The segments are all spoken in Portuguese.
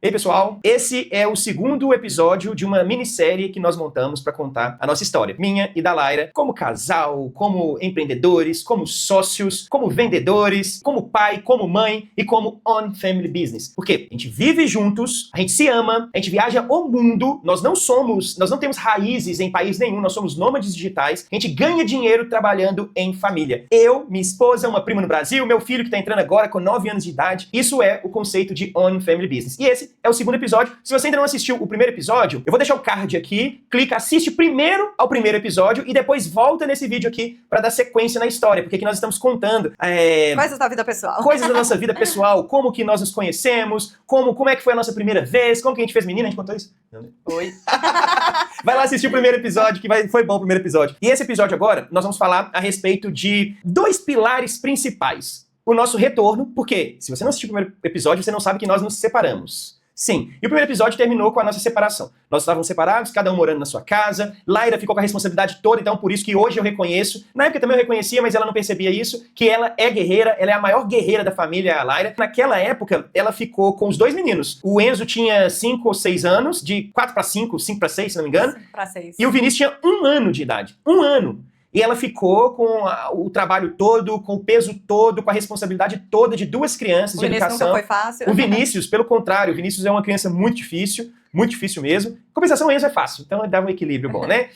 Ei, pessoal, esse é o segundo episódio de uma minissérie que nós montamos para contar a nossa história, minha e da Laira, como casal, como empreendedores, como sócios, como vendedores, como pai, como mãe e como on family business. Porque a gente vive juntos, a gente se ama, a gente viaja o mundo, nós não temos raízes em país nenhum, nós somos nômades digitais, a gente ganha dinheiro trabalhando em família. Eu, minha esposa, uma prima no Brasil, meu filho que tá entrando agora com 9 anos de idade, isso é o conceito de on family business. E esse é o segundo episódio. Se você ainda não assistiu o primeiro episódio, eu vou deixar o card aqui, clica, assiste primeiro ao primeiro episódio e depois volta nesse vídeo aqui para dar sequência na história, porque aqui nós estamos contando coisas da vida pessoal. Coisas da nossa vida pessoal, como que nós nos conhecemos, como é que foi a nossa primeira vez, como que a gente fez menina, a gente contou isso? Oi. Vai lá assistir o primeiro episódio, foi bom o primeiro episódio. E esse episódio agora, nós vamos falar a respeito de 2 pilares principais. O nosso retorno, porque se você não assistiu o primeiro episódio, você não sabe que nós nos separamos. Sim, e o primeiro episódio terminou com a nossa separação. Nós estávamos separados, cada um morando na sua casa, Laira ficou com a responsabilidade toda, então por isso que hoje eu reconheço, na época também eu reconhecia, mas ela não percebia isso, que ela é guerreira, ela é a maior guerreira da família, a Laira. Naquela época, ela ficou com os 2 meninos. O Enzo tinha 5 ou 6 anos, de 4 para 5, 5 para 6, se não me engano. 5 para 6. E o Vinícius tinha 1 ano de idade. 1 ano. E ela ficou com o trabalho todo, com o peso todo, com a responsabilidade toda de 2 crianças de educação. O Vinícius nunca foi fácil. O Vinícius, pelo contrário, o Vinícius é uma criança muito difícil mesmo. Compensação, o Enzo é fácil, então dá um equilíbrio bom, né?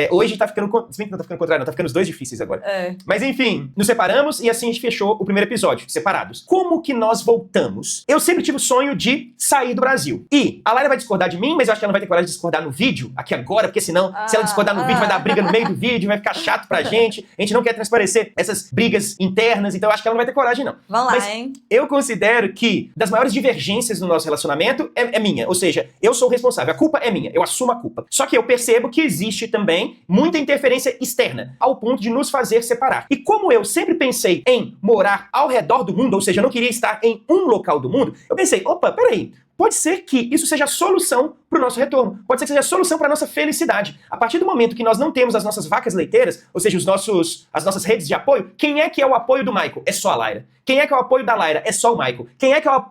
Hoje tá ficando, se bem que não tá ficando contrário, não, tá ficando os 2 difíceis agora. Mas enfim, nos separamos e assim a gente fechou o primeiro episódio, separados. Como que nós voltamos? Eu sempre tive o sonho de sair do Brasil. E a Laira vai discordar de mim, mas eu acho que ela não vai ter coragem de discordar no vídeo, aqui agora, porque senão, se ela discordar no vídeo, vai dar briga no meio do vídeo, vai ficar chato pra gente. A gente não quer transparecer essas brigas internas, então eu acho que ela não vai ter coragem, não. Vamos lá, mas hein? Eu considero que das maiores divergências no nosso relacionamento é minha. Ou seja, eu sou o responsável. A culpa é minha. Eu assumo a culpa. Só que eu percebo que existe também muita interferência externa, ao ponto de nos fazer separar. E como eu sempre pensei em morar ao redor do mundo, ou seja, eu não queria estar em um local do mundo, eu pensei, opa, peraí, pode ser que isso seja a solução para o nosso retorno. Pode ser que seja a solução para a nossa felicidade. A partir do momento que nós não temos as nossas vacas leiteiras, ou seja, as nossas redes de apoio, quem é que é o apoio do Michael? É só a Laira. Quem é que é o apoio da Laira? É só o Michael.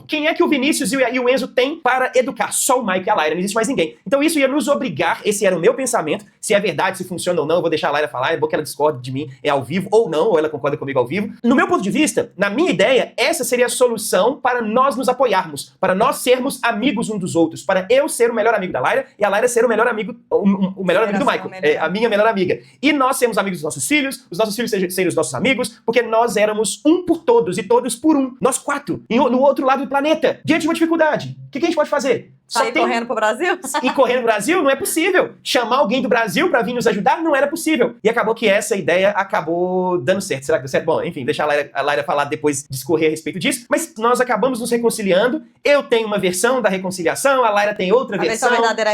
Quem é que o Vinícius e o Enzo têm para educar? Só o Michael e a Laira, não existe mais ninguém. Então isso ia nos obrigar, esse era o meu pensamento, se é verdade, se funciona ou não, eu vou deixar a Laira falar, é bom que ela discorde de mim, é ao vivo ou não, ou ela concorda comigo ao vivo. No meu ponto de vista, na minha ideia, essa seria a solução para nós nos apoiarmos, para nós sermos amigos um dos outros, para eu ser o melhor amigo da Laira e a Laira ser o melhor amigo, o melhor amigo do Michael, a minha melhor amiga. E nós sermos amigos dos nossos filhos, os nossos filhos serem os nossos amigos, porque nós éramos um por todos e todos por um. Nós 4, no outro lado do planeta, diante de uma dificuldade. O que a gente pode fazer? Sair correndo pro Brasil? E correndo pro Brasil não é possível. Chamar alguém do Brasil pra vir nos ajudar não era possível. E acabou que essa ideia acabou dando certo. Será que deu certo? Bom, enfim, deixa a Laira falar depois, discorrer a respeito disso. Mas nós acabamos nos reconciliando. Eu tenho uma versão da reconciliação, a Laira tem outra versão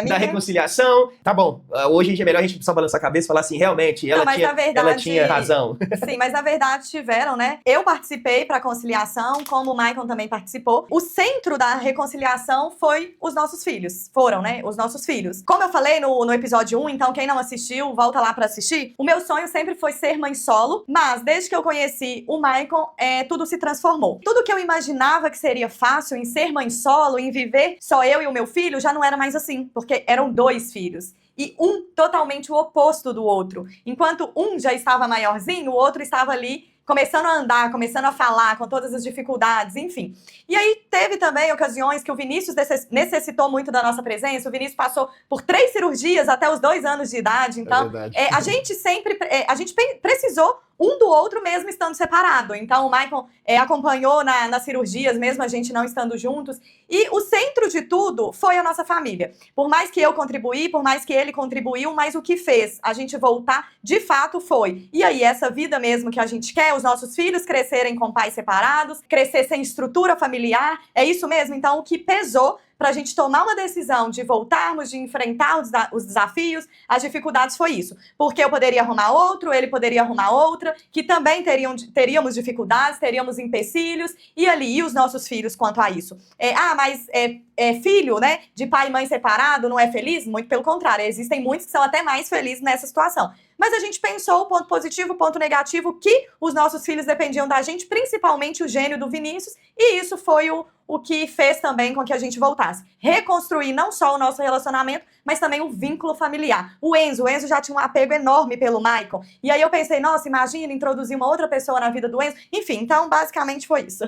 da reconciliação. Tá bom, hoje é melhor a gente só balançar a cabeça e falar assim, realmente, ela tinha razão. Sim, mas na verdade tiveram, né? Eu participei pra conciliação, como o Michael também participou. O centro da reconciliação foi os nossos filhos. Foram, né? Os nossos filhos. Como eu falei no episódio 1, então quem não assistiu, volta lá pra assistir. O meu sonho sempre foi ser mãe solo, mas desde que eu conheci o Michael, tudo se transformou. Tudo que eu imaginava que seria fácil em ser mãe solo, em viver só eu e o meu filho, já não era mais assim, porque eram 2 filhos. E um totalmente o oposto do outro. Enquanto um já estava maiorzinho, o outro estava ali começando a andar, começando a falar, com todas as dificuldades, enfim. E aí teve também ocasiões que o Vinícius necessitou muito da nossa presença. O Vinícius passou por 3 cirurgias até os 2 anos de idade. Então, a gente precisou um do outro mesmo estando separado. Então, o Michael acompanhou nas cirurgias, mesmo a gente não estando juntos. E o centro de tudo foi a nossa família. Por mais que eu contribuí, por mais que ele contribuiu, mas o que fez a gente voltar, de fato, foi. E aí, essa vida mesmo que a gente quer, os nossos filhos crescerem com pais separados, crescer sem estrutura familiar, é isso mesmo? Então, o que pesou para a gente tomar uma decisão de voltarmos, de enfrentar os desafios, as dificuldades foi isso. Porque eu poderia arrumar outro, ele poderia arrumar outra, que também teríamos dificuldades, teríamos empecilhos, e ali, e os nossos filhos quanto a isso? Mas filho, né, de pai e mãe separado não é feliz? Muito pelo contrário, existem muitos que são até mais felizes nessa situação. mas a gente pensou o ponto positivo, o ponto negativo, que os nossos filhos dependiam da gente, principalmente o gênio do Vinícius, e isso foi o que fez também com que a gente voltasse. Reconstruir não só o nosso relacionamento, mas também o vínculo familiar. O Enzo já tinha um apego enorme pelo Maicon. E aí eu pensei, nossa, imagina introduzir uma outra pessoa na vida do Enzo. Enfim, então basicamente foi isso.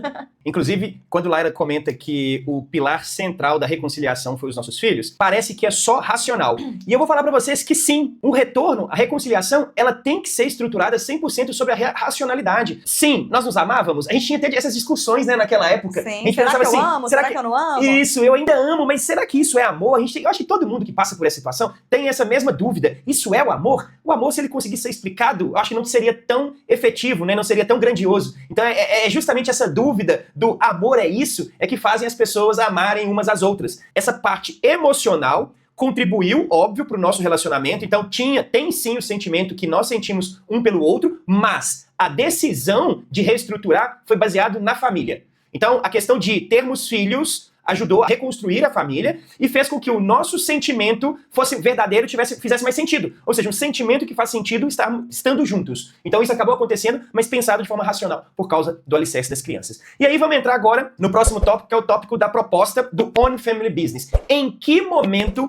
Inclusive, quando Laira comenta que o pilar central da reconciliação foi os nossos filhos, parece que é só racional. E eu vou falar pra vocês que sim, o retorno, a reconciliação, ela tem que ser estruturada 100% sobre a racionalidade. Sim, nós nos amávamos, a gente tinha até essas discussões, né, naquela época. Sim, a gente será pensava que eu assim, amo? Será que eu não amo? Isso, eu ainda amo, mas será que isso é amor? Eu acho que todo mundo que passa por essa situação tem essa mesma dúvida. Isso é o amor? O amor, se ele conseguisse ser explicado, eu acho que não seria tão efetivo, né? Não seria tão grandioso. Então é justamente essa dúvida do amor é isso, é que fazem as pessoas amarem umas às outras. Essa parte emocional contribuiu, óbvio, para o nosso relacionamento, então tem sim o sentimento que nós sentimos um pelo outro, mas a decisão de reestruturar foi baseada na família. Então, a questão de termos filhos ajudou a reconstruir a família e fez com que o nosso sentimento fosse verdadeiro, fizesse mais sentido. Ou seja, um sentimento que faz sentido estando juntos. Então isso acabou acontecendo, mas pensado de forma racional, por causa do alicerce das crianças. E aí vamos entrar agora no próximo tópico, que é o tópico da proposta do Own Family Business. Em que momento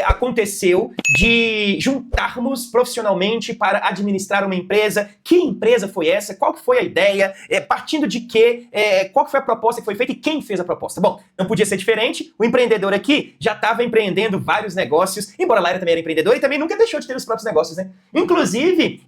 aconteceu de juntarmos profissionalmente para administrar uma empresa? Que empresa foi essa? Qual que foi a ideia? Partindo de quê? Qual que foi a proposta que foi feita e quem fez a proposta? Bom, não podia ser diferente. O empreendedor aqui já estava empreendendo vários negócios, embora a Laira também era empreendedora e também nunca deixou de ter os próprios negócios, né? Inclusive,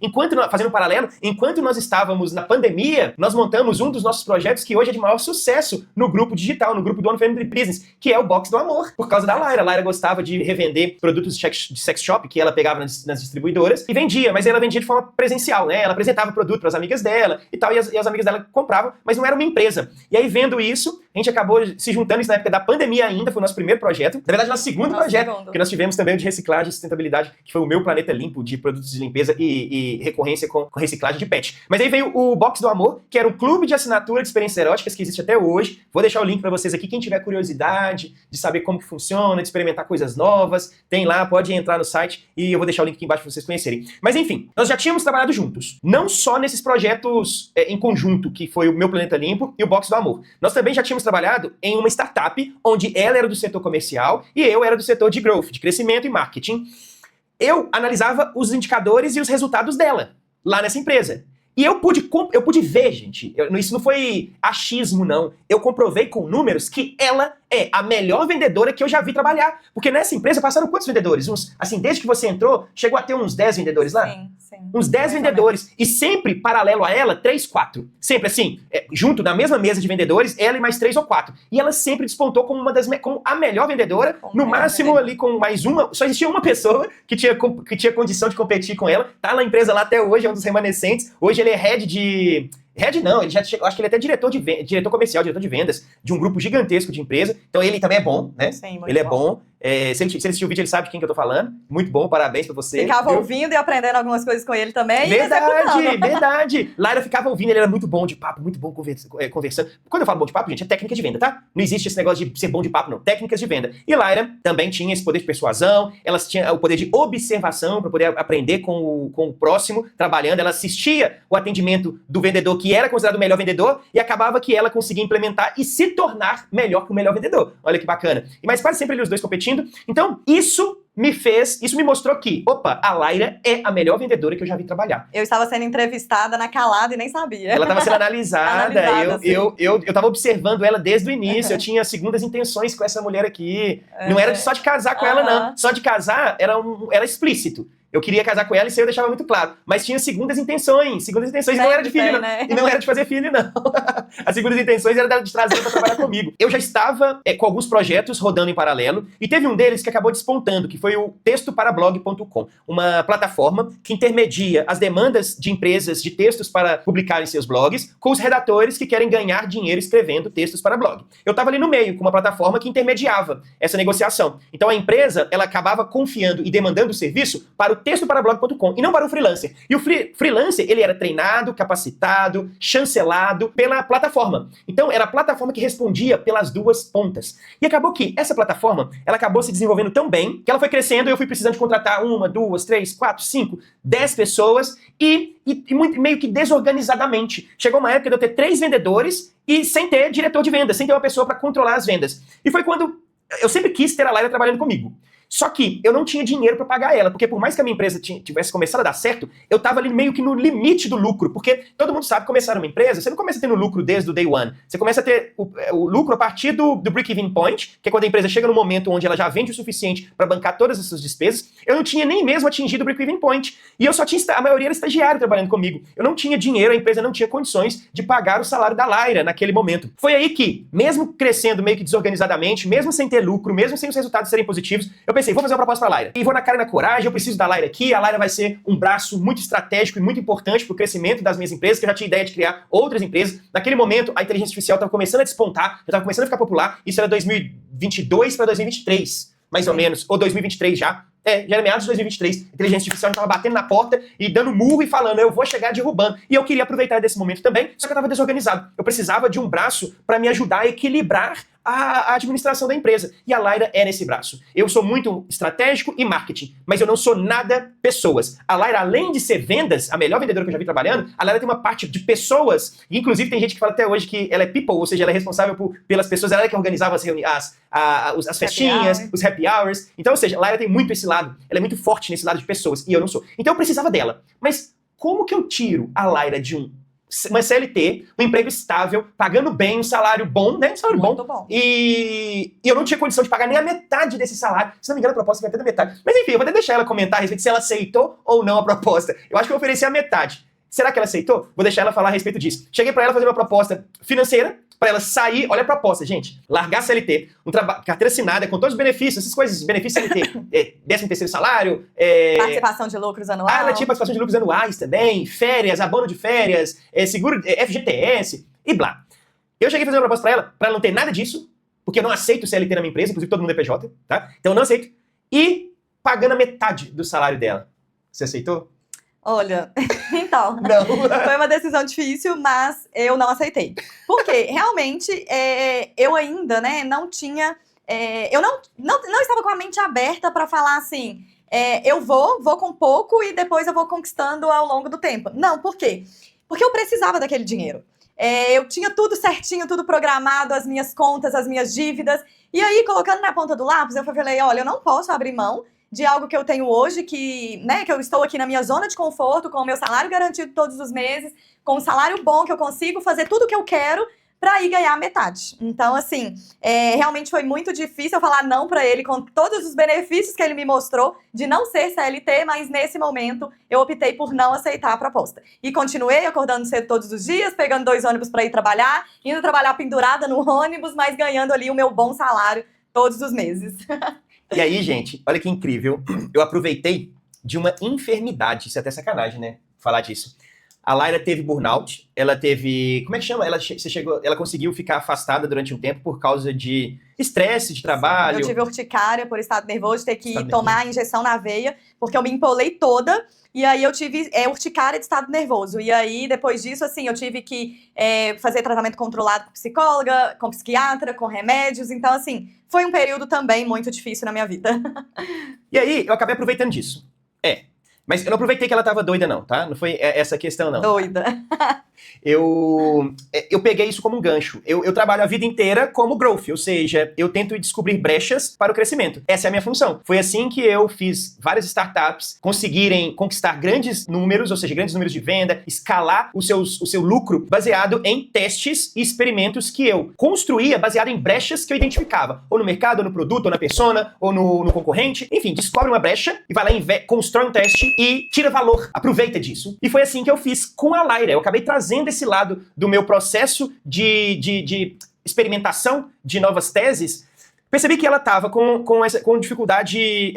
fazendo um paralelo, enquanto nós estávamos na pandemia, nós montamos um dos nossos projetos que hoje é de maior sucesso no grupo digital, no grupo do Own Family Business, que é o Box do Amor, por causa da Laira. A Laira gostava de revender produtos de sex shop que ela pegava nas distribuidoras e vendia, mas ela vendia de forma presencial, né? Ela apresentava o produto para as amigas dela e tal, e as amigas dela compravam, mas não era uma empresa. E aí, vendo isso, a gente acabou se juntando isso na época da pandemia ainda, foi o nosso primeiro projeto. Na verdade, nosso segundo projeto, porque nós tivemos também o de reciclagem e sustentabilidade, que foi o Meu Planeta Limpo, de produtos de limpeza e recorrência com reciclagem de PET. Mas aí veio o Box do Amor, que era o clube de assinatura de experiências eróticas que existe até hoje. Vou deixar o link para vocês aqui, quem tiver curiosidade de saber como que funciona, de experimentar coisas novas, tem lá, pode entrar no site e eu vou deixar o link aqui embaixo para vocês conhecerem. Mas enfim, nós já tínhamos trabalhado juntos, não só nesses projetos em conjunto, que foi o Meu Planeta Limpo e o Box do Amor. Nós também já tínhamos trabalhado em uma startup, onde ela era do setor comercial e eu era do setor de growth, de crescimento e marketing. Eu analisava os indicadores e os resultados dela, lá nessa empresa. E eu pude ver, gente, isso não foi achismo, não. Eu comprovei com números que ela é a melhor vendedora que eu já vi trabalhar. Porque nessa empresa passaram quantos vendedores? Desde que você entrou, chegou a ter uns 10 vendedores lá? Sim. Uns 10 vendedores. E sempre, paralelo a ela, 3, 4. Sempre assim, junto na mesma mesa de vendedores, ela e mais 3 ou 4. E ela sempre despontou como como a melhor vendedora. No máximo ali com mais uma. Só existia uma pessoa que tinha condição de competir com ela. Tá na empresa lá até hoje, é um dos remanescentes. Hoje ele é head de... Head não, ele já chegou, acho que ele é até diretor comercial, diretor de vendas de um grupo gigantesco de empresa. Então ele também é bom, né? Sim, ele é bom. Se ele assistiu o vídeo, ele sabe de quem que eu tô falando. Muito bom, parabéns pra você. Ficava ouvindo e aprendendo algumas coisas com ele também. Verdade. Laira ficava ouvindo, ele era muito bom de papo, muito bom conversando. Quando eu falo bom de papo, gente, é técnica de venda, tá? Não existe esse negócio de ser bom de papo, não. Técnicas de venda. E Laira também tinha esse poder de persuasão, ela tinha o poder de observação para poder aprender com o próximo, trabalhando. Ela assistia o atendimento do vendedor, que era considerado o melhor vendedor, e acabava que ela conseguia implementar e se tornar melhor que o melhor vendedor. Olha que bacana. Mas quase sempre eles os dois competindo. Então, isso me mostrou que, a Laira é a melhor vendedora que eu já vi trabalhar. Eu estava sendo entrevistada na calada e nem sabia. Ela estava sendo analisada, eu estava observando ela desde o início, eu tinha segundas intenções com essa mulher aqui. Não era só de casar com ela, não. Só de casar era explícito. Eu queria casar com ela e isso eu deixava muito claro. Mas tinha segundas intenções. E não era de filho, não. Né? E não era de fazer filho, não. As segundas intenções era de trazer pra trabalhar comigo. Eu já estava com alguns projetos rodando em paralelo. E teve um deles que acabou despontando, que foi o textoparablog.com. Uma plataforma que intermedia as demandas de empresas de textos para publicarem seus blogs com os redatores que querem ganhar dinheiro escrevendo textos para blog. Eu estava ali no meio, com uma plataforma que intermediava essa negociação. Então a empresa, ela acabava confiando e demandando o serviço para o textoparablog.com e não para o freelancer. E o freelancer, ele era treinado, capacitado, chancelado pela plataforma. Então, era a plataforma que respondia pelas duas pontas. E acabou que essa plataforma, ela acabou se desenvolvendo tão bem que ela foi crescendo e eu fui precisando de contratar 1, 2, 3, 4, 5, 10 pessoas e meio que desorganizadamente. Chegou uma época de eu ter 3 vendedores e sem ter diretor de vendas, sem ter uma pessoa para controlar as vendas. E foi quando eu sempre quis ter a Laira trabalhando comigo. Só que eu não tinha dinheiro para pagar ela, porque por mais que a minha empresa tivesse começado a dar certo, eu tava ali meio que no limite do lucro, porque todo mundo sabe que começar uma empresa, você não começa tendo lucro desde o day one, você começa a ter o lucro a partir do break-even point, que é quando a empresa chega no momento onde ela já vende o suficiente para bancar todas as suas despesas. Eu não tinha nem mesmo atingido o break-even point, e eu só tinha, a maioria era estagiário trabalhando comigo. Eu não tinha dinheiro, a empresa não tinha condições de pagar o salário da Laira naquele momento. Foi aí que, mesmo crescendo meio que desorganizadamente, mesmo sem ter lucro, mesmo sem os resultados serem positivos, eu pensei, vou fazer uma proposta para a Laira. E vou na cara e na coragem, eu preciso da Laira aqui, a Laira vai ser um braço muito estratégico e muito importante para o crescimento das minhas empresas, que eu já tinha ideia de criar outras empresas. Naquele momento, a inteligência artificial estava começando a despontar, já estava começando a ficar popular, isso era 2022 para 2023, mais ou menos, ou 2023 já. Já era meados de 2023, a inteligência artificial já estava batendo na porta e dando murro e falando, eu vou chegar derrubando. E eu queria aproveitar desse momento também, só que eu estava desorganizado. Eu precisava de um braço para me ajudar a equilibrar a administração da empresa. E a Laira era esse braço. Eu sou muito estratégico e marketing, mas eu não sou nada pessoas. A Laira, além de ser vendas, a melhor vendedora que eu já vi trabalhando, a Laira tem uma parte de pessoas, e inclusive tem gente que fala até hoje que ela é people, ou seja, ela é responsável pelas pessoas, ela é que organizava as festinhas, os happy hours. Então, ou seja, a Laira tem muito esse lado, ela é muito forte nesse lado de pessoas, e eu não sou. Então eu precisava dela. Mas como que eu tiro a Laira de uma CLT, um emprego estável, pagando bem, um salário bom, né? Um salário bom. E eu não tinha condição de pagar nem a metade desse salário. Se não me engano, a proposta vai até da metade. Mas enfim, eu vou até deixar ela comentar a respeito se ela aceitou ou não a proposta. Eu acho que eu ofereci a metade. Será que ela aceitou? Vou deixar ela falar a respeito disso. Cheguei pra ela fazer uma proposta financeira, pra ela sair, olha a proposta, gente, largar a CLT, carteira assinada, com todos os benefícios, essas coisas, benefícios CLT, 13º salário, participação de lucros anual. Ela tinha participação de lucros anuais também, férias, abono de férias, seguro, FGTS e blá. Eu cheguei a fazer uma proposta pra ela não ter nada disso, porque eu não aceito CLT na minha empresa, inclusive todo mundo é PJ, tá? Então eu não aceito. E pagando a metade do salário dela. Você aceitou? Olha, então, não. Foi uma decisão difícil, mas eu não aceitei. Porque, realmente, eu ainda, né, não tinha... eu não estava com a mente aberta para falar assim, eu vou com pouco e depois eu vou conquistando ao longo do tempo. Não, por quê? Porque eu precisava daquele dinheiro. Eu tinha tudo certinho, tudo programado, as minhas contas, as minhas dívidas. E aí, colocando na ponta do lápis, eu falei, olha, eu não posso abrir mão de algo que eu tenho hoje, que eu estou aqui na minha zona de conforto, com o meu salário garantido todos os meses, com um salário bom, que eu consigo fazer tudo o que eu quero para ir ganhar metade. Então, assim, realmente foi muito difícil eu falar não para ele, com todos os benefícios que ele me mostrou de não ser CLT, mas nesse momento eu optei por não aceitar a proposta. E continuei acordando cedo todos os dias, pegando 2 ônibus para ir trabalhar, indo trabalhar pendurada no ônibus, mas ganhando ali o meu bom salário todos os meses. E aí, gente, olha que incrível, eu aproveitei de uma enfermidade, isso é até sacanagem, né, falar disso. A Laira teve burnout, ela teve, como é que chama? Ela conseguiu ficar afastada durante um tempo por causa de estresse de trabalho. Eu tive urticária por estado nervoso, ter que tomar a injeção na veia, porque eu me empolei toda, e aí eu tive urticária de estado nervoso. E aí, depois disso, assim, eu tive que fazer tratamento controlado com psicóloga, com psiquiatra, com remédios. Então, assim, foi um período também muito difícil na minha vida. E aí, eu acabei aproveitando disso. Mas eu não aproveitei que ela tava doida, não, tá? Não foi essa questão, não. Doida. Eu peguei isso como um gancho. Eu trabalho a vida inteira como growth, ou seja, eu tento descobrir brechas para o crescimento. Essa é a minha função. Foi assim que eu fiz várias startups conseguirem conquistar grandes números, ou seja, grandes números de venda, escalar o seu lucro baseado em testes e experimentos que eu construía baseado em brechas que eu identificava. Ou no mercado, ou no produto, ou na persona, ou no concorrente. Enfim, descobre uma brecha e vai lá e constrói um teste e tira valor, aproveita disso. E foi assim que eu fiz com a Laira. Eu acabei trazendo esse lado do meu processo de experimentação de novas teses. Percebi que ela estava com dificuldade,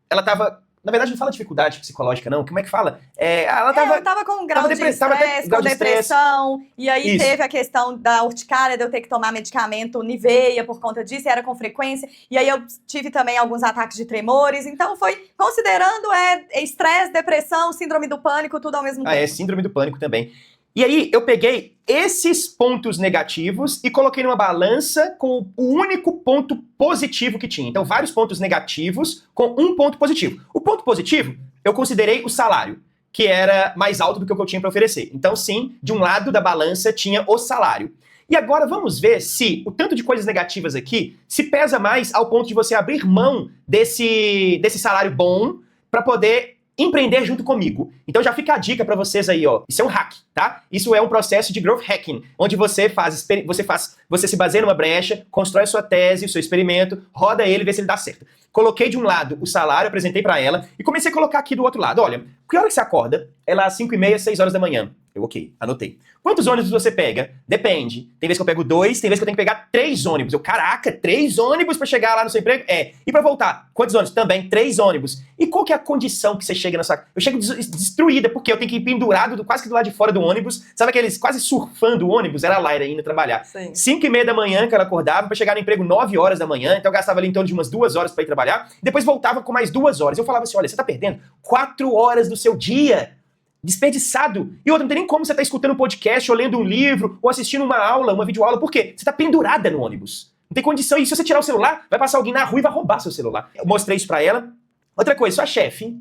ela estava Na verdade, não fala dificuldade psicológica, não. Como é que fala? Ela tava com um grau de estresse, com depressão. E aí teve a questão da urticária, de eu ter que tomar medicamento Nivea por conta disso, era com frequência. E aí eu tive também alguns ataques de tremores. Então foi, considerando, estresse, depressão, síndrome do pânico, tudo ao mesmo tempo. Síndrome do pânico também. E aí eu peguei esses pontos negativos e coloquei numa balança com o único ponto positivo que tinha. Então, vários pontos negativos com um ponto positivo. O ponto positivo, eu considerei o salário, que era mais alto do que o que eu tinha para oferecer. Então, sim, de um lado da balança tinha o salário. E agora vamos ver se o tanto de coisas negativas aqui se pesa mais ao ponto de você abrir mão desse salário bom para poder empreender junto comigo. Então já fica a dica pra vocês aí, ó. Isso é um hack, tá? Isso é um processo de growth hacking, onde você se baseia numa brecha, constrói a sua tese, o seu experimento, roda ele e vê se ele dá certo. Coloquei de um lado o salário, apresentei pra ela e comecei a colocar aqui do outro lado. Olha, que hora que você acorda? É lá às 5h30, 6 horas da manhã. Eu, ok, anotei. Quantos ônibus você pega? Depende. Tem vez que eu pego 2, tem vez que eu tenho que pegar 3 ônibus. Eu, caraca, 3 ônibus pra chegar lá no seu emprego? E pra voltar? Quantos ônibus? Também 3 ônibus. E qual que é a condição que você chega na sua... Eu chego destruída, porque eu tenho que ir pendurado quase que do lado de fora do ônibus. Sabe aqueles quase surfando o ônibus? Era lá, era indo trabalhar. 5h30 da manhã que ela acordava pra chegar no emprego 9 horas da manhã. Então eu gastava ali em torno de umas 2 horas pra ir trabalhar. Depois voltava com mais 2 horas. Eu falava assim, olha, você tá perdendo 4 horas do seu dia. Desperdiçado. E outra, não tem nem como você estar escutando um podcast, ou lendo um livro, ou assistindo uma aula, uma videoaula. Por quê? Você está pendurada no ônibus. Não tem condição. E se você tirar o celular, vai passar alguém na rua e vai roubar seu celular. Eu mostrei isso pra ela. Outra coisa, sua chefe,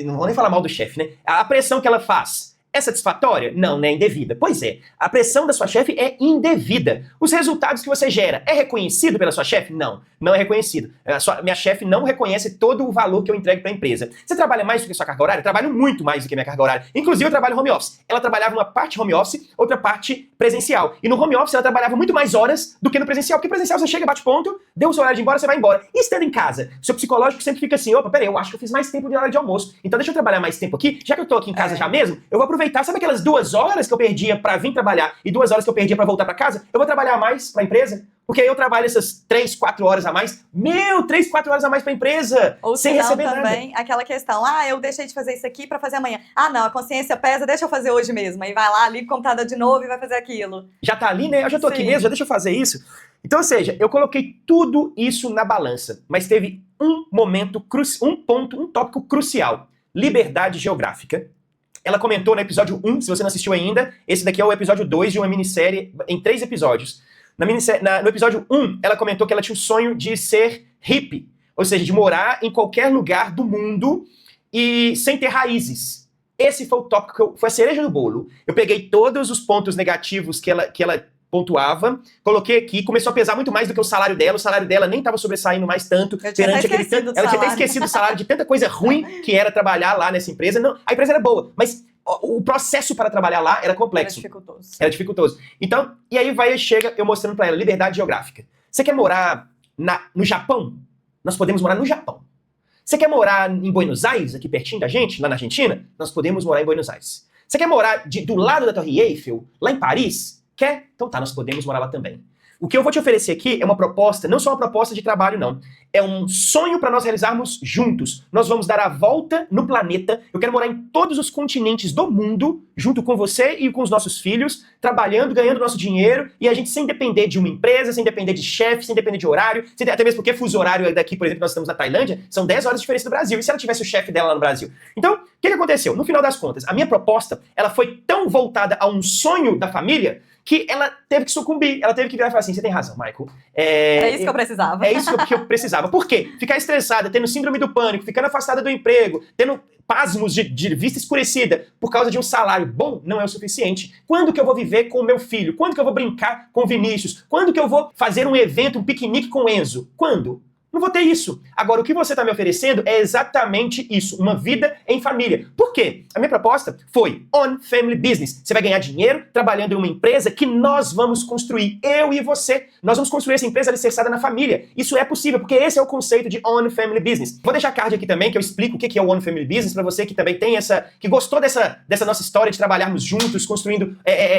não vou nem falar mal do chefe, né? A pressão que ela faz é satisfatória? Não, né? Indevida. Pois é. A pressão da sua chefe é indevida. Os resultados que você gera é reconhecido pela sua chefe? Não, não é reconhecido. Minha chefe não reconhece todo o valor que eu entrego para a empresa. Você trabalha mais do que sua carga horária? Eu trabalho muito mais do que minha carga horária. Inclusive, eu trabalho home office. Ela trabalhava uma parte home office, outra parte presencial. E no home office, ela trabalhava muito mais horas do que no presencial. Porque presencial, você chega, bate ponto, deu o seu horário de ir embora, você vai embora. E estando em casa? Seu psicológico sempre fica assim, opa, peraí, eu acho que eu fiz mais tempo de hora de almoço. Então deixa eu trabalhar mais tempo aqui. Já que eu tô aqui em casa já mesmo, eu vou aproveitar. Sabe aquelas 2 horas que eu perdia pra vir trabalhar e 2 horas que eu perdia pra voltar pra casa? Eu vou trabalhar mais pra empresa? Porque aí eu trabalho essas 3, 4 horas a mais. 3, 4 horas a mais pra empresa. Ou sem receber também nada. Aquela questão, eu deixei de fazer isso aqui pra fazer amanhã. Não, a consciência pesa, deixa eu fazer hoje mesmo. Aí vai lá, liga o computador de novo e vai fazer aquilo. Já tá ali, né? Eu já tô aqui mesmo, já deixa eu fazer isso. Então, ou seja, eu coloquei tudo isso na balança. Mas teve um momento, um tópico crucial. Liberdade geográfica. Ela comentou no episódio 1, se você não assistiu ainda, esse daqui é o episódio 2 de uma minissérie em 3 episódios. No episódio 1, ela comentou que ela tinha o sonho de ser hippie, ou seja, de morar em qualquer lugar do mundo e sem ter raízes. Esse foi o tópico, foi a cereja do bolo. Eu peguei todos os pontos negativos que ela pontuava, coloquei aqui, começou a pesar muito mais do que o salário dela nem estava sobressaindo mais tanto perante aquele tanto. Ela tinha até esquecido o salário de tanta coisa ruim que era trabalhar lá nessa empresa. Não, a empresa era boa, mas o processo para trabalhar lá era complexo. Era dificultoso. Então, e aí chega eu mostrando para ela liberdade geográfica. Você quer morar no Japão? Nós podemos morar no Japão. Você quer morar em Buenos Aires, aqui pertinho da gente, lá na Argentina? Nós podemos morar em Buenos Aires. Você quer morar do lado da Torre Eiffel, lá em Paris? Quer? Então tá, nós podemos morar lá também. O que eu vou te oferecer aqui é uma proposta, não só uma proposta de trabalho, não. É um sonho para nós realizarmos juntos. Nós vamos dar a volta no planeta. Eu quero morar em todos os continentes do mundo, junto com você e com os nossos filhos, trabalhando, ganhando nosso dinheiro, e a gente sem depender de uma empresa, sem depender de chefe, sem depender de horário, até mesmo porque fuso horário daqui, por exemplo, nós estamos na Tailândia, são 10 horas de diferença do Brasil. E se ela tivesse o chefe dela lá no Brasil? Então, o que aconteceu? No final das contas, a minha proposta, ela foi tão voltada a um sonho da família, que ela teve que sucumbir, ela teve que virar e falar assim, você tem razão, Michael. É isso que eu precisava. É isso que eu precisava. Por quê? Ficar estressada, tendo síndrome do pânico, ficando afastada do emprego, tendo pasmos de vista escurecida por causa de um salário bom, não é o suficiente. Quando que eu vou viver com o meu filho? Quando que eu vou brincar com o Vinícius? Quando que eu vou fazer um evento, um piquenique com o Enzo? Quando? Não vou ter isso. Agora, o que você está me oferecendo é exatamente isso, uma vida em família. Por quê? A minha proposta foi On Family Business. Você vai ganhar dinheiro trabalhando em uma empresa que nós vamos construir, eu e você. Nós vamos construir essa empresa alicerçada na família. Isso é possível, porque esse é o conceito de On Family Business. Vou deixar card aqui também, que eu explico o que é o On Family Business, para você que também tem que gostou dessa nossa história de trabalharmos juntos, construindo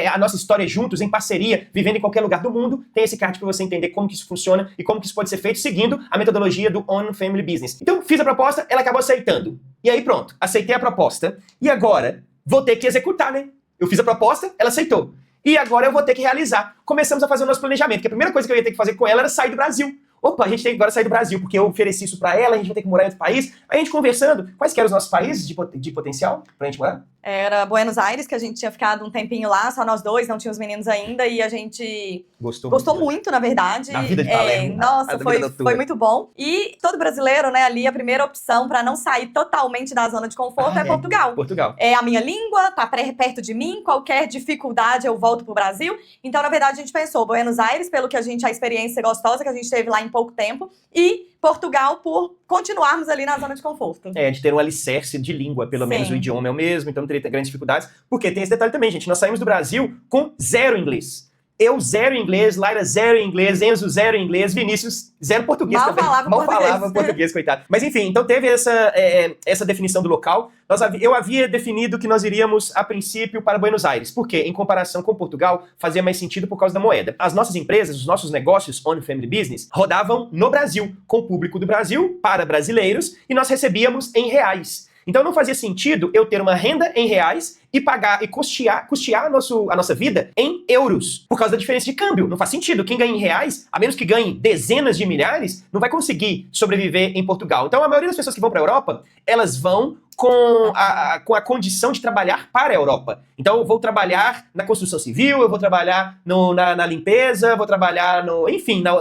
a nossa história juntos, em parceria, vivendo em qualquer lugar do mundo. Tem esse card para você entender como que isso funciona e como que isso pode ser feito seguindo a metodologia do On Family Business. Então, fiz a proposta, ela acabou aceitando. E aí pronto, aceitei a proposta. E agora, vou ter que executar, né? Eu fiz a proposta, ela aceitou. E agora eu vou ter que realizar. Começamos a fazer o nosso planejamento, que a primeira coisa que eu ia ter que fazer com ela era sair do Brasil. Opa, a gente tem que agora sair do Brasil, porque eu ofereci isso pra ela, a gente vai ter que morar em outro país. Aí a gente conversando, quais que eram os nossos países de potencial pra gente morar? Era Buenos Aires, que a gente tinha ficado um tempinho lá, só nós dois, não tinha os meninos ainda, e a gente gostou muito, na verdade. Na vida de Palermo. Nossa, foi muito bom. E todo brasileiro, né, ali, a primeira opção pra não sair totalmente da zona de conforto é Portugal. Portugal. É a minha língua, tá perto de mim, qualquer dificuldade eu volto pro Brasil. Então, na verdade, a gente pensou Buenos Aires, pelo que a experiência gostosa que a gente teve lá em pouco tempo, e Portugal por continuarmos ali na zona de conforto. De ter um alicerce de língua, pelo menos o idioma é o mesmo, então não teria grandes dificuldades. Porque tem esse detalhe também, gente, nós saímos do Brasil com 0 inglês. Eu 0 inglês, Laira 0 inglês, Enzo 0 inglês, Vinícius 0 português também. Mal falava português, coitado. Mas enfim, então teve essa definição do local. Eu havia definido que nós iríamos, a princípio, para Buenos Aires. Por quê? Em comparação com Portugal, fazia mais sentido por causa da moeda. As nossas empresas, os nossos negócios on family business, rodavam no Brasil, com o público do Brasil, para brasileiros, e nós recebíamos em reais. Então não fazia sentido eu ter uma renda em reais e pagar e custear a nossa vida em euros, por causa da diferença de câmbio. Não faz sentido. Quem ganha em reais, a menos que ganhe dezenas de milhares, não vai conseguir sobreviver em Portugal. Então a maioria das pessoas que vão para a Europa, elas vão com a condição de trabalhar para a Europa. Então eu vou trabalhar na construção civil, eu vou trabalhar na limpeza, vou trabalhar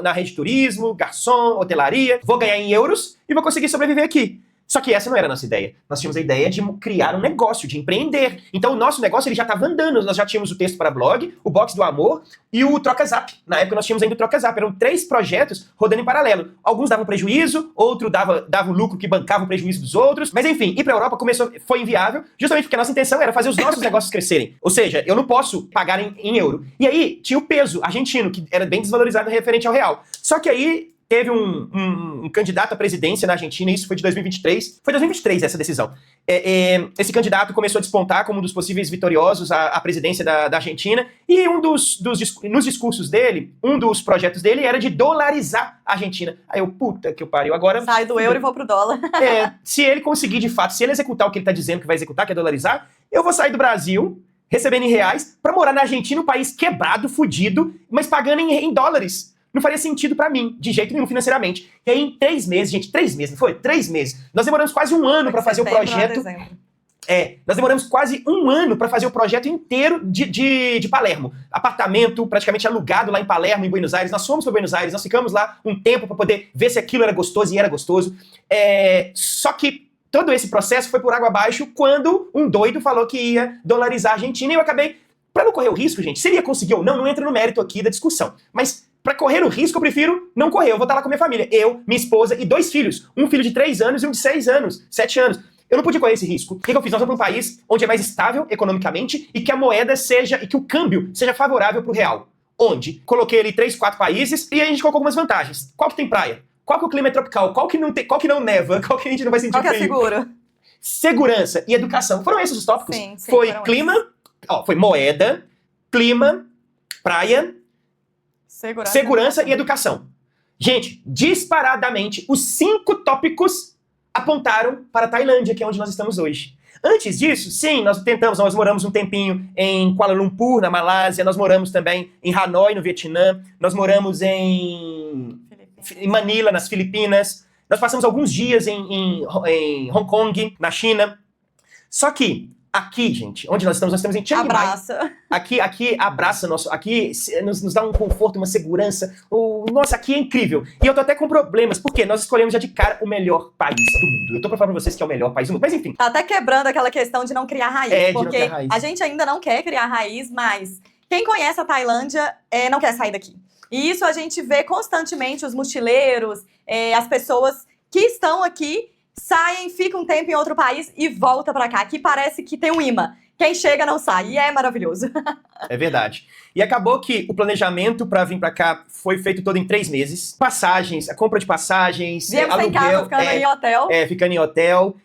na rede de turismo, garçom, hotelaria, vou ganhar em euros e vou conseguir sobreviver aqui. Só que essa não era a nossa ideia. Nós tínhamos a ideia de criar um negócio, de empreender. Então o nosso negócio ele já estava andando. Nós já tínhamos o texto para blog, o Box do Amor e o TrocaZap. Na época nós tínhamos ainda o TrocaZap. Eram 3 projetos rodando em paralelo. Alguns davam prejuízo, outro dava o lucro que bancava o prejuízo dos outros. Mas enfim, ir para a Europa foi inviável, justamente porque a nossa intenção era fazer os nossos negócios crescerem. Ou seja, eu não posso pagar em euro. E aí tinha o peso argentino, que era bem desvalorizado referente ao real. Só que aí teve um candidato à presidência na Argentina, isso foi de 2023. Foi 2023 essa decisão. Esse candidato começou a despontar como um dos possíveis vitoriosos à presidência da Argentina, e nos discursos dele, um dos projetos dele era de dolarizar a Argentina. Aí eu, puta que eu pariu, agora... Sai do euro e vou pro dólar. Se ele conseguir de fato, se ele executar o que ele tá dizendo que vai executar, que é dolarizar, eu vou sair do Brasil, recebendo em reais, pra morar na Argentina, um país quebrado, fudido, mas pagando em dólares. Não faria sentido pra mim, de jeito nenhum financeiramente. E aí em 3 meses, gente, 3 meses, não foi? 3 meses. Nós demoramos quase 1 ano pra fazer o projeto. Nós demoramos quase 1 ano pra fazer o projeto inteiro de Palermo. Apartamento praticamente alugado lá em Palermo, em Buenos Aires. Nós fomos pra Buenos Aires, nós ficamos lá um tempo pra poder ver se aquilo era gostoso, e era gostoso. Só que todo esse processo foi por água abaixo quando um doido falou que ia dolarizar a Argentina, e eu acabei, pra não correr o risco, gente, se ele ia conseguir ou não entra no mérito aqui da discussão. Mas pra correr o risco, eu prefiro não correr. Eu vou estar lá com a minha família. Eu, minha esposa e 2 filhos. Um filho de 3 anos e um de 6 anos, 7 anos. Eu não podia correr esse risco. O que eu fiz? Nós vamos para um país onde é mais estável economicamente e que a moeda e que o câmbio seja favorável pro real. Onde? Coloquei ali 3, 4 países e a gente colocou algumas vantagens. Qual que tem praia? Qual que o clima é tropical? Qual que não neva? Qual que a gente não vai sentir frio? Qual que é seguro? Segurança e educação. Foram esses os tópicos? Sim, foi clima, foi moeda, clima, praia, segurança e educação. Gente, disparadamente, os 5 tópicos apontaram para a Tailândia, que é onde nós estamos hoje. Antes disso, sim, nós moramos um tempinho em Kuala Lumpur, na Malásia, nós moramos também em Hanoi, no Vietnã, nós moramos em Manila, nas Filipinas, nós passamos alguns dias em Hong Kong, na China. Só que aqui, gente, onde nós estamos em Chiang Mai. Abraça. Aqui abraça aqui nos dá um conforto, uma segurança. Nossa, aqui é incrível. E eu tô até com problemas, porque nós escolhemos já de cara o melhor país do mundo. Eu tô pra falar pra vocês que é o melhor país do mundo, mas enfim. Tá até quebrando aquela questão de não criar raiz, de porque não criar raiz. A gente ainda não quer criar raiz, mas quem conhece a Tailândia não quer sair daqui. E isso a gente vê constantemente, os mochileiros, as pessoas que estão aqui, saem, ficam um tempo em outro país e volta pra cá. Aqui parece que tem um imã. Quem chega não sai. E é maravilhoso. É verdade. E acabou que o planejamento pra vir pra cá foi feito todo em 3 meses. Passagens, a compra de passagens, viemos aluguel. Em casa, ficando em hotel. Ficando em hotel.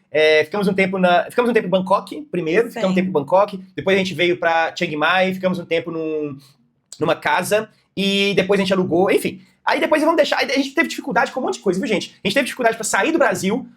Ficamos um tempo em Bangkok, primeiro. Sim. Ficamos um tempo em Bangkok. Depois a gente veio pra Chiang Mai. Ficamos um tempo numa casa. E depois a gente alugou, enfim. Aí depois vamos deixar. A gente teve dificuldade com um monte de coisa, viu, gente? A gente teve dificuldade pra sair do Brasil,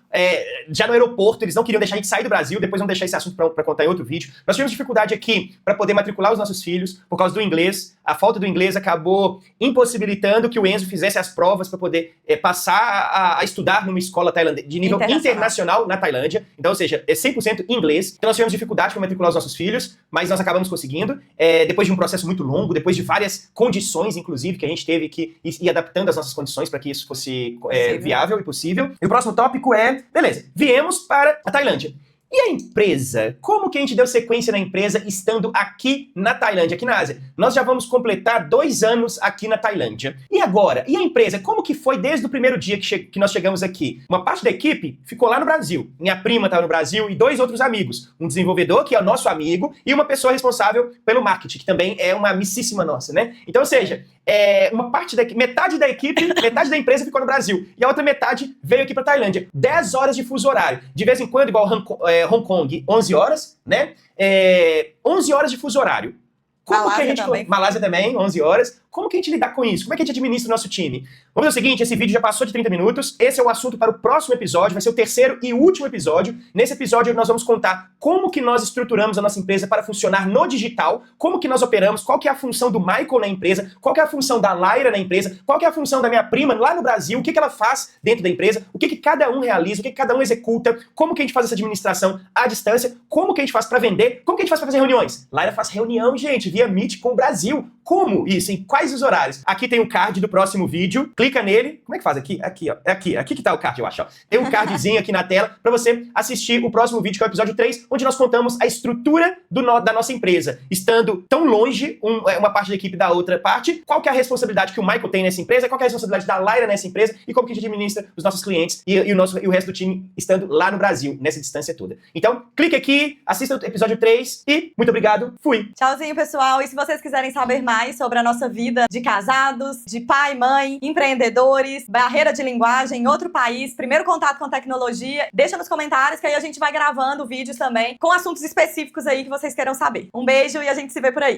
já no aeroporto, eles não queriam deixar a gente sair do Brasil, depois vamos deixar esse assunto pra contar em outro vídeo. Nós tivemos dificuldade aqui para poder matricular os nossos filhos por causa do inglês. A falta do inglês acabou impossibilitando que o Enzo fizesse as provas para poder passar a estudar numa escola de nível internacional na Tailândia. Então, ou seja, é 100% inglês. Então nós tivemos dificuldade para matricular os nossos filhos, mas nós acabamos conseguindo. Depois de um processo muito longo, depois de várias condições, inclusive, que a gente teve que ir adaptando as nossas condições para que isso fosse viável e possível. E o próximo tópico beleza, viemos para a Tailândia. E a empresa? Como que a gente deu sequência na empresa estando aqui na Tailândia, aqui na Ásia? Nós já vamos completar 2 anos aqui na Tailândia. E agora? E a empresa? Como que foi desde o primeiro dia que nós chegamos aqui? Uma parte da equipe ficou lá no Brasil. Minha prima estava no Brasil e 2 outros amigos. Um desenvolvedor, que é o nosso amigo, e uma pessoa responsável pelo marketing, que também é uma amicíssima nossa, né? Então, ou seja, metade da equipe, metade da empresa ficou no Brasil. E a outra metade veio aqui para Tailândia. 10 horas de fuso horário. De vez em quando, igual Hong Kong, 11 horas, né? 11 horas de fuso horário. Malásia também, 11 horas. Como que a gente lida com isso? Como é que a gente administra o nosso time? Vamos fazer o seguinte, esse vídeo já passou de 30 minutos. Esse é o assunto para o próximo episódio, vai ser o 3º e último episódio. Nesse episódio nós vamos contar como que nós estruturamos a nossa empresa para funcionar no digital, como que nós operamos, qual que é a função do Michael na empresa, qual que é a função da Laira na empresa, qual que é a função da minha prima lá no Brasil, o que que ela faz dentro da empresa, o que que cada um realiza, o que que cada um executa, como que a gente faz essa administração à distância, como que a gente faz para vender, como que a gente faz para fazer reuniões. Laira faz reunião, gente, via Meet com o Brasil. Como isso? Em quais os horários? Aqui tem o card do próximo vídeo. Clica nele. Como é que faz aqui? Aqui, ó. É aqui que tá o card, eu acho. Ó. Tem um cardzinho aqui na tela para você assistir o próximo vídeo, que é o episódio 3, onde nós contamos a estrutura da nossa empresa. Estando tão longe, uma parte da equipe da outra parte, qual que é a responsabilidade que o Michael tem nessa empresa, qual que é a responsabilidade da Laira nessa empresa e como que a gente administra os nossos clientes e o resto do time estando lá no Brasil, nessa distância toda. Então, clique aqui, assista o episódio 3 e muito obrigado. Fui! Tchauzinho, pessoal. E se vocês quiserem saber mais sobre a nossa vida de casados, de pai, mãe, empreendedores, barreira de linguagem, outro país, primeiro contato com tecnologia, deixa nos comentários que aí a gente vai gravando vídeos também com assuntos específicos aí que vocês queiram saber. Um beijo e a gente se vê por aí.